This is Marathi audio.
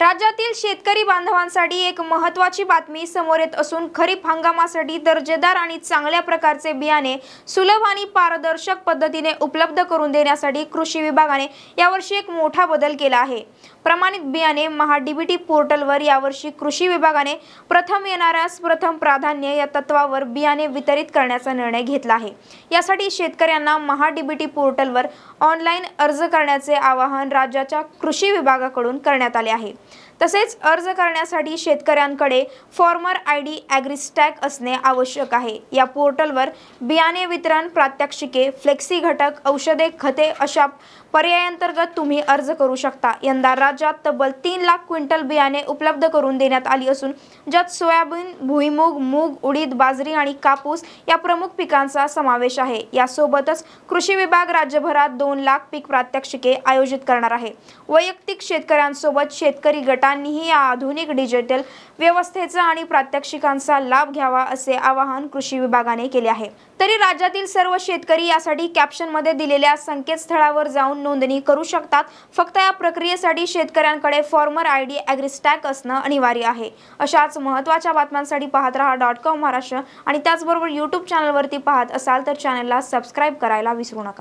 राज्यातील शेतकरी बांधवांसाठी एक महत्त्वाची बातमी समोर येत असून खरीप हंगामासाठी दर्जेदार आणि चांगल्या प्रकारचे बियाणे सुलभ आणि पारदर्शक पद्धतीने उपलब्ध करून देण्यासाठी कृषी विभागाने यावर्षी एक मोठा बदल केला आहे। प्रमाणित बियाणे महा-डी-बी-टी पोर्टलवर यावर्षी कृषी विभागाने प्रथम येणाऱ्यास प्रथम प्राधान्य या तत्वावर बियाणे वितरित करण्याचा निर्णय घेतला आहे। यासाठी शेतकऱ्यांना महा-डी-बी-टी पोर्टलवर ऑनलाईन अर्ज करण्याचे आवाहन राज्याच्या कृषी विभागाकडून करण्यात आले आहे। तसेच अर्ज करण्यासाठी शेतकऱ्यांकडे फॉर्मर आयडी ॲग्रीस्टॅग असणे आवश्यक आहे। या पोर्टलवर बियाणे वितरण, प्रात्यक्षिके, फ्लेक्सी घटक, औषधे, खते अशा पर्यायांतर्गत तुम्ही अर्ज करू शकता। यंदा राज्यात तब्बल 3 लाख क्विंटल बियाणे उपलब्ध करून देण्यात आली असून ज्यात सोयाबीन, भुईमूग, मूग, उडीद, बाजरी आणि कापूस या प्रमुख पिकांचा समावेश आहे। यासोबतच कृषी विभाग राज्यभरात 2 लाख पीक प्रात्यक्षिके आयोजित करणार आहे। वैयक्तिक शेतकऱ्यांसोबत शेतकरी गटांनीही या आधुनिक डिजिटल व्यवस्थेचा आणि प्रात्यक्षिकांचा लाभ घ्यावा असे आवाहन कृषी विभागाने केले आहे। तरी राज्यातील सर्व शेतकरी यासाठी कॅप्शनमध्ये दिलेल्या संकेतस्थळावर जाऊन नोंदणी करू शकतात। फक्त या प्रक्रियेसाठी शेतकऱ्यांकडे फॉर्मर आयडी ॲग्रीस्टॅग असणं अनिवार्य आहे। अशाच महत्त्वाच्या बातम्यांसाठी पाहत रहा .com महाराष्ट्र आणि त्याचबरोबर YouTube चॅनलवरती पाहत असाल तर चॅनलला सबस्क्राईब करायला विसरू नका।